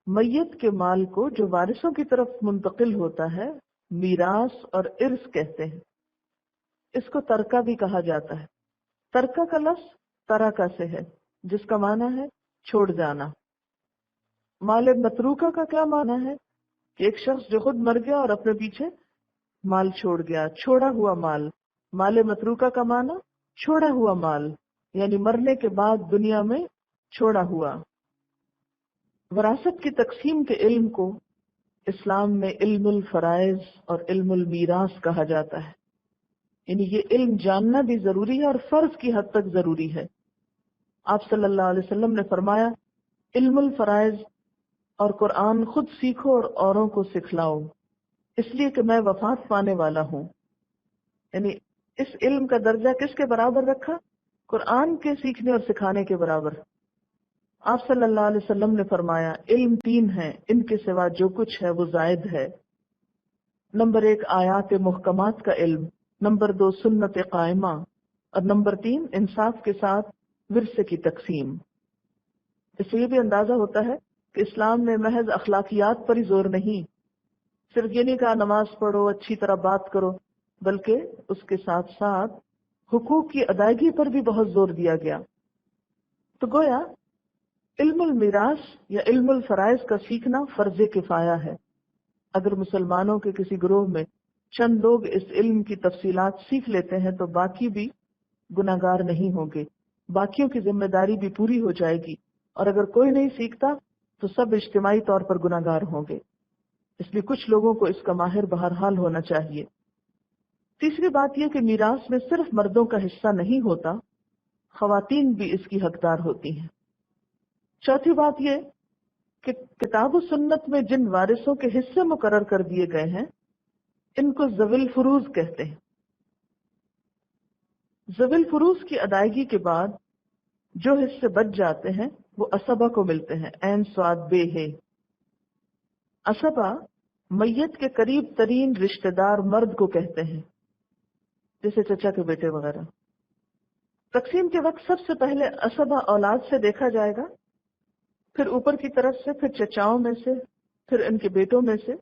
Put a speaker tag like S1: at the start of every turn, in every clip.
S1: میت کے مال کو جو وارثوں کی طرف منتقل ہوتا ہے میراث اور ارث کہتے ہیں. اس کو ترکہ بھی کہا جاتا ہے. ترکہ کا لفظ ترکہ سے ہے جس کا معنی ہے چھوڑ جانا. مال متروکہ کا کیا معنی ہے کہ ایک شخص جو خود مر گیا اور اپنے پیچھے مال چھوڑ گیا، چھوڑا ہوا مال. مال متروکہ کا معنی چھوڑا ہوا مال، یعنی مرنے کے بعد دنیا میں چھوڑا ہوا. وراثت کی تقسیم کے علم کو اسلام میں علم الفرائض اور علم المیراث کہا جاتا ہے. یعنی یہ علم جاننا بھی ضروری ہے اور فرض کی حد تک ضروری ہے. آپ صلی اللہ علیہ وسلم نے فرمایا علم الفرائض اور قرآن خود سیکھو اور اوروں کو سکھلاؤ، اس لیے کہ میں وفات پانے والا ہوں. یعنی اس علم کا درجہ کس کے برابر رکھا؟ قرآن کے سیکھنے اور سکھانے کے برابر. آپ صلی اللہ علیہ وسلم نے فرمایا علم 3 ہیں، ان کے سوا جو کچھ ہے وہ زائد ہے. نمبر 1 آیات محکمات کا علم، نمبر 2 سنت قائمہ، اور نمبر 3 انصاف کے ساتھ ورثے کی تقسیم. اس سے یہ بھی اندازہ ہوتا ہے کہ اسلام میں محض اخلاقیات پر ہی زور نہیں، صرف یہ نہیں کہا نماز پڑھو اچھی طرح بات کرو، بلکہ اس کے ساتھ ساتھ حقوق کی ادائیگی پر بھی بہت زور دیا گیا. تو گویا علم المیراث یا علم الفرائض کا سیکھنا فرض کفایہ ہے. اگر مسلمانوں کے کسی گروہ میں چند لوگ اس علم کی تفصیلات سیکھ لیتے ہیں تو باقی بھی گناہگار نہیں ہوں گے، باقیوں کی ذمہ داری بھی پوری ہو جائے گی. اور اگر کوئی نہیں سیکھتا تو سب اجتماعی طور پر گناہگار ہوں گے. اس لیے کچھ لوگوں کو اس کا ماہر بہرحال ہونا چاہیے. تیسری بات یہ کہ میراث میں صرف مردوں کا حصہ نہیں ہوتا، خواتین بھی اس کی حقدار ہوتی ہیں. چوتھی بات یہ کہ کتاب و سنت میں جن وارثوں کے حصے مقرر کر دیے گئے ہیں ان کو ذوی الفروض کہتے ہیں. ذوی الفروض کی ادائیگی کے بعد جو حصے بچ جاتے ہیں وہ اسبا کو ملتے ہیں. عین صاد بے ہے. اسبا میت کے قریب ترین رشتہ دار مرد کو کہتے ہیں، جیسے چچا کے بیٹے وغیرہ. تقسیم کے وقت سب سے پہلے اسبا اولاد سے دیکھا جائے گا، پھر اوپر کی طرف سے، پھر چچاؤں میں سے، پھر ان کے بیٹوں میں سے.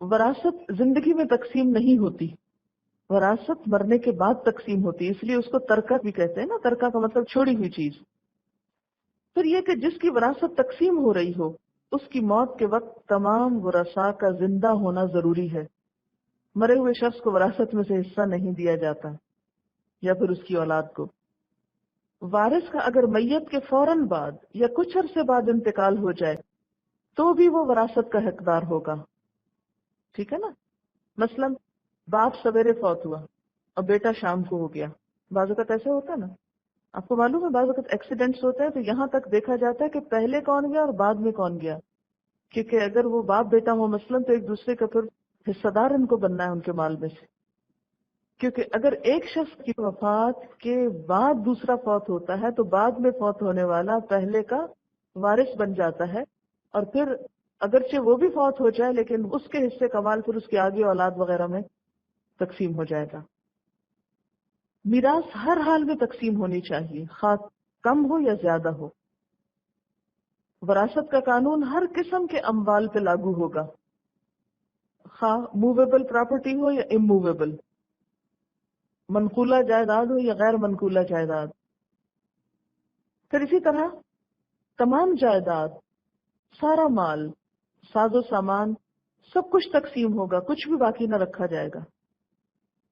S1: وراثت زندگی میں تقسیم نہیں ہوتی، وراثت مرنے کے بعد تقسیم ہوتی ہے، اس لیے اس کو ترکہ بھی کہتے ہیں نا. ترکہ کا مطلب چھوڑی ہوئی چیز. پھر یہ کہ جس کی وراثت تقسیم ہو رہی ہو اس کی موت کے وقت تمام ورثاء کا زندہ ہونا ضروری ہے. مرے ہوئے شخص کو وراثت میں سے حصہ نہیں دیا جاتا، یا پھر اس کی اولاد کو. وارث کا اگر میت کے فوراً بعد یا کچھ عرصے بعد انتقال ہو جائے تو بھی وہ وراثت کا حقدار ہوگا. ٹھیک ہے نا. مثلا باپ سویرے فوت ہوا اور بیٹا شام کو ہو گیا. بعض اوقات ایسے ہوتا ہے نا، آپ کو معلوم ہے بعض اوقات ایکسیڈنٹس ہوتے ہیں تو یہاں تک دیکھا جاتا ہے کہ پہلے کون گیا اور بعد میں کون گیا، کیونکہ اگر وہ باپ بیٹا ہو مثلا تو ایک دوسرے کا پھر حصہ دار ان کو بننا ہے ان کے مال میں سے. کیونکہ اگر ایک شخص کی وفات کے بعد دوسرا فوت ہوتا ہے تو بعد میں فوت ہونے والا پہلے کا وارث بن جاتا ہے، اور پھر اگرچہ وہ بھی فوت ہو جائے لیکن اس کے حصے کا مال پھر اس کے آگے اولاد وغیرہ میں تقسیم ہو جائے گا. میراث ہر حال میں تقسیم ہونی چاہیے، خواہ کم ہو یا زیادہ ہو. وراثت کا قانون ہر قسم کے اموال پہ لاگو ہوگا، خواہ موویبل پراپرٹی ہو یا اموویبل، منقولہ جائیداد ہو یا غیر منقولہ جائیداد. پھر اسی طرح تمام جائیداد، سارا مال، ساز و سامان، سب کچھ تقسیم ہوگا، کچھ بھی باقی نہ رکھا جائے گا.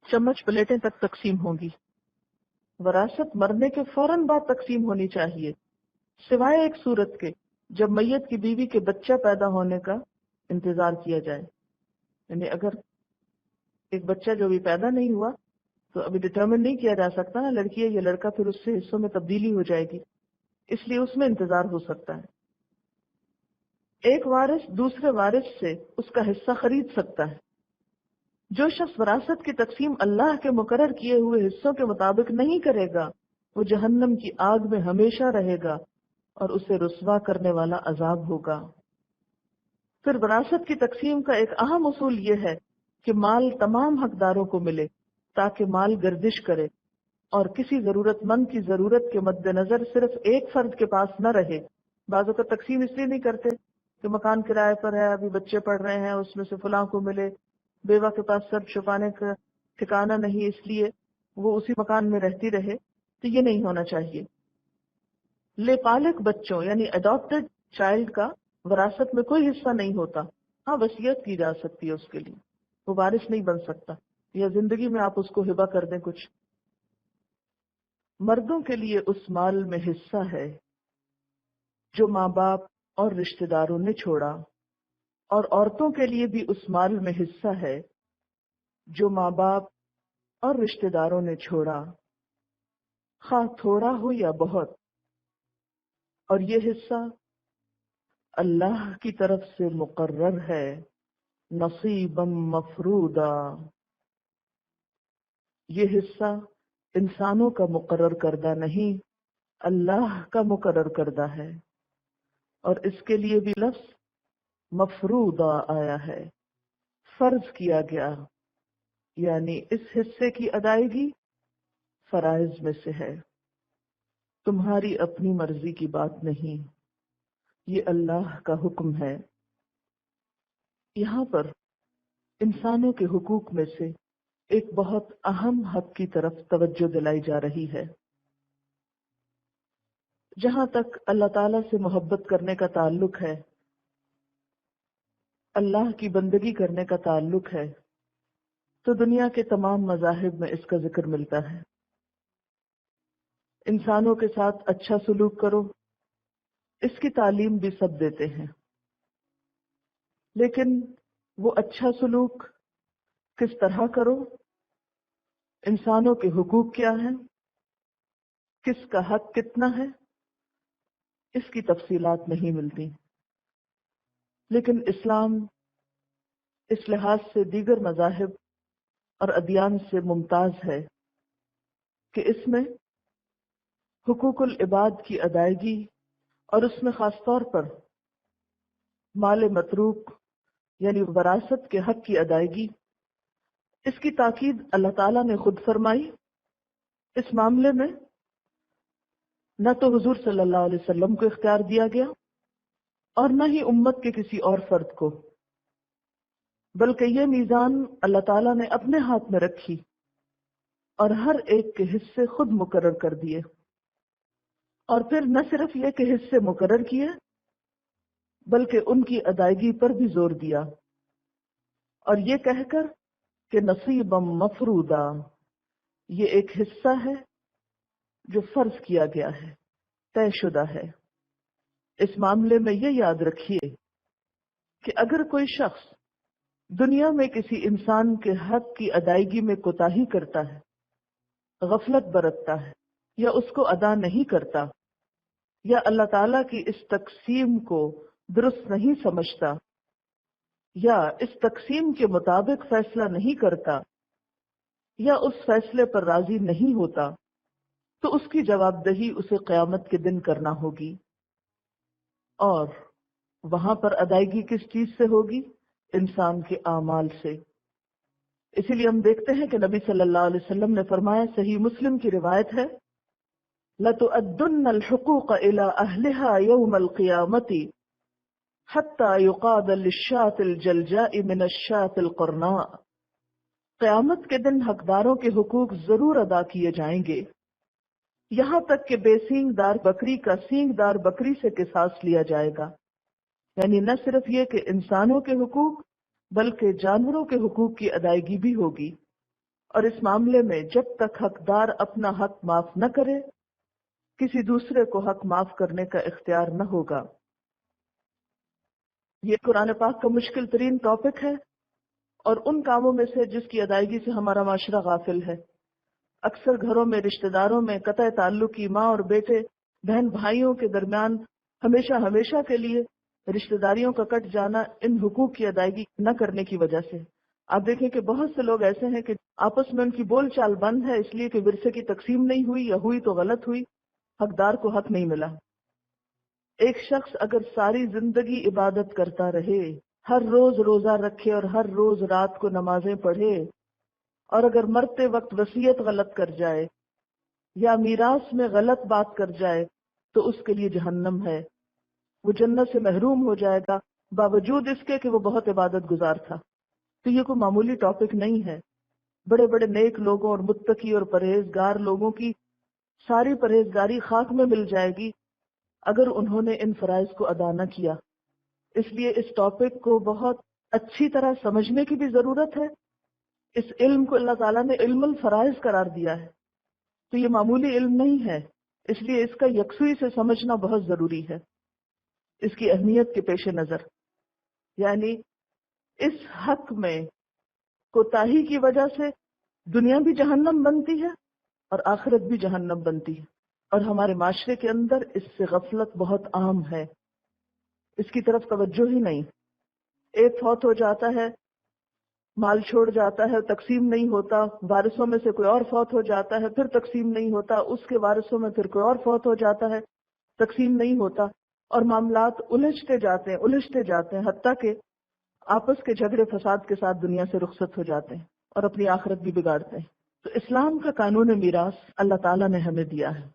S1: چمچ پلیٹیں تک تقسیم ہوں گی. وراثت مرنے کے فوراً بعد تقسیم ہونی چاہیے، سوائے ایک صورت کے جب میت کی بیوی کے بچہ پیدا ہونے کا انتظار کیا جائے. یعنی اگر ایک بچہ جو بھی پیدا نہیں ہوا تو ابھی ڈٹرمن نہیں کیا جا سکتا نا لڑکی ہے یا لڑکا، پھر اس سے حصوں میں تبدیلی ہو جائے گی، اس لیے اس میں انتظار ہو سکتا ہے. ایک وارث دوسرے وارث سے اس کا حصہ خرید سکتا ہے. جو شخص وراثت کی تقسیم اللہ کے مقرر کیے ہوئے حصوں کے مطابق نہیں کرے گا وہ جہنم کی آگ میں ہمیشہ رہے گا اور اسے رسوا کرنے والا عذاب ہوگا. پھر وراثت کی تقسیم کا ایک اہم اصول یہ ہے کہ مال تمام حقداروں کو ملے تاکہ مال گردش کرے اور کسی ضرورت مند کی ضرورت کے مد نظر صرف ایک فرد کے پاس نہ رہے بعضوں کا تقسیم اس لیے نہیں کرتے کہ مکان کرائے پر ہے، ابھی بچے پڑھ رہے ہیں، اس میں سے فلاں کو ملے، بیوہ کے پاس سر چھپانے کا ٹھکانہ نہیں اس لیے وہ اسی مکان میں رہتی رہے، تو یہ نہیں ہونا چاہیے۔ لے پالک بچوں یعنی اڈاپٹڈ چائلڈ کا وراثت میں کوئی حصہ نہیں ہوتا، ہاں وصیت کی جا سکتی ہے اس کے لیے، وہ وارث نہیں بن سکتا، یا زندگی میں آپ اس کو ہبہ کر دیں کچھ۔ مردوں کے لیے اس مال میں حصہ ہے جو ماں باپ اور رشتہ داروں نے چھوڑا، اور عورتوں کے لیے بھی اس مال میں حصہ ہے جو ماں باپ اور رشتہ داروں نے چھوڑا، خواہ تھوڑا ہو یا بہت، اور یہ حصہ اللہ کی طرف سے مقرر ہے، نصیبا مفروضا، یہ حصہ انسانوں کا مقرر کردہ نہیں، اللہ کا مقرر کردہ ہے، اور اس کے لیے بھی لفظ مفروضا آیا ہے، فرض کیا گیا، یعنی اس حصے کی ادائیگی فرائض میں سے ہے، تمہاری اپنی مرضی کی بات نہیں، یہ اللہ کا حکم ہے۔ یہاں پر انسانوں کے حقوق میں سے ایک بہت اہم حق کی طرف توجہ دلائی جا رہی ہے۔ جہاں تک اللہ تعالیٰ سے محبت کرنے کا تعلق ہے، اللہ کی بندگی کرنے کا تعلق ہے، تو دنیا کے تمام مذاہب میں اس کا ذکر ملتا ہے۔ انسانوں کے ساتھ اچھا سلوک کرو، اس کی تعلیم بھی سب دیتے ہیں، لیکن وہ اچھا سلوک کس طرح کرو، انسانوں کے حقوق کیا ہیں، کس کا حق کتنا ہے، اس کی تفصیلات نہیں ملتی۔ لیکن اسلام اس لحاظ سے دیگر مذاہب اور ادیان سے ممتاز ہے کہ اس میں حقوق العباد کی ادائیگی، اور اس میں خاص طور پر مال متروک یعنی وراثت کے حق کی ادائیگی، اس کی تاکید اللہ تعالیٰ نے خود فرمائی۔ اس معاملے میں نہ تو حضور صلی اللہ علیہ وسلم کو اختیار دیا گیا اور نہ ہی امت کے کسی اور فرد کو، بلکہ یہ میزان اللہ تعالیٰ نے اپنے ہاتھ میں رکھی اور ہر ایک کے حصے خود مقرر کر دیے، اور پھر نہ صرف یہ کہ حصے مقرر کیے بلکہ ان کی ادائیگی پر بھی زور دیا، اور یہ کہہ کر کہ نصیبا مفروضا، یہ ایک حصہ ہے جو فرض کیا گیا ہے، طے شدہ ہے۔ اس معاملے میں یہ یاد رکھیے کہ اگر کوئی شخص دنیا میں کسی انسان کے حق کی ادائیگی میں کوتاہی کرتا ہے، غفلت برتتا ہے، یا اس کو ادا نہیں کرتا، یا اللہ تعالیٰ کی اس تقسیم کو درست نہیں سمجھتا، یا اس تقسیم کے مطابق فیصلہ نہیں کرتا، یا اس فیصلے پر راضی نہیں ہوتا، تو اس کی جواب دہی اسے قیامت کے دن کرنا ہوگی، اور وہاں پر ادائیگی کس چیز سے ہوگی؟ انسان کے اعمال سے۔ اسی لیے ہم دیکھتے ہیں کہ نبی صلی اللہ علیہ وسلم نے فرمایا، صحیح مسلم کی روایت ہے، لَتُؤَدُّنَّ الْحُقُوقَ إِلَىٰ أَهْلِهَا يَوْمَ الْقِيَامَةِ حَتَّى يُقَادَ لِلشَّاةِ الْجَلْجَاءِ مِنَ الشَّاةِ الْقَرْنَاءِ، قیامت کے دن حقداروں کے حقوق ضرور ادا کیے جائیں گے، یہاں تک کہ بے سینگ دار بکری کا سینگ دار بکری سے قصاص لیا جائے گا۔ یعنی نہ صرف یہ کہ انسانوں کے حقوق بلکہ جانوروں کے حقوق کی ادائیگی بھی ہوگی، اور اس معاملے میں جب تک حقدار اپنا حق معاف نہ کرے، کسی دوسرے کو حق معاف کرنے کا اختیار نہ ہوگا۔ یہ قرآن پاک کا مشکل ترین ٹاپک ہے، اور ان کاموں میں سے جس کی ادائیگی سے ہمارا معاشرہ غافل ہے۔ اکثر گھروں میں رشتہ داروں میں قطع تعلق کی، ماں اور بیٹے، بہن بھائیوں کے درمیان ہمیشہ کے لیے رشتہ داریوں کا کٹ جانا ان حقوق کی ادائیگی نہ کرنے کی وجہ سے۔ آپ دیکھیں کہ بہت سے لوگ ایسے ہیں کہ آپس میں ان کی بول چال بند ہے، اس لیے کہ ورثے کی تقسیم نہیں ہوئی، یا ہوئی تو غلط ہوئی، حقدار کو حق نہیں ملا۔ ایک شخص اگر ساری زندگی عبادت کرتا رہے، ہر روز روزہ رکھے اور ہر روز رات کو نمازیں پڑھے، اور اگر مرتے وقت وصیت غلط کر جائے یا میراث میں غلط بات کر جائے، تو اس کے لیے جہنم ہے۔ وہ جنت سے محروم ہو جائے گا باوجود اس کے کہ وہ بہت عبادت گزار تھا۔ تو یہ کوئی معمولی ٹاپک نہیں ہے۔ بڑے بڑے نیک لوگوں اور متقی اور پرہیزگار لوگوں کی ساری پرہیزگاری خاک میں مل جائے گی اگر انہوں نے ان فرائض کو ادا نہ کیا۔ اس لیے اس ٹاپک کو بہت اچھی طرح سمجھنے کی بھی ضرورت ہے۔ اس علم کو اللہ تعالیٰ نے علم الفرائض قرار دیا ہے، تو یہ معمولی علم نہیں ہے، اس لیے اس کا یکسوئی سے سمجھنا بہت ضروری ہے اس کی اہمیت کے پیش نظر۔ یعنی اس حق میں کوتاہی کی وجہ سے دنیا بھی جہنم بنتی ہے اور آخرت بھی جہنم بنتی ہے، اور ہمارے معاشرے کے اندر اس سے غفلت بہت عام ہے، اس کی طرف توجہ ہی نہیں۔ ایک فوت ہو جاتا ہے، مال چھوڑ جاتا ہے، تقسیم نہیں ہوتا، وارثوں میں سے کوئی اور فوت ہو جاتا ہے، پھر تقسیم نہیں ہوتا، اس کے وارثوں میں پھر کوئی اور فوت ہو جاتا ہے، تقسیم نہیں ہوتا، اور معاملات الجھتے جاتے ہیں حتیٰ کہ آپس کے جھگڑے فساد کے ساتھ دنیا سے رخصت ہو جاتے ہیں اور اپنی آخرت بھی بگاڑتے ہیں۔ تو اسلام کا قانون میراث اللہ تعالیٰ نے ہمیں دیا ہے،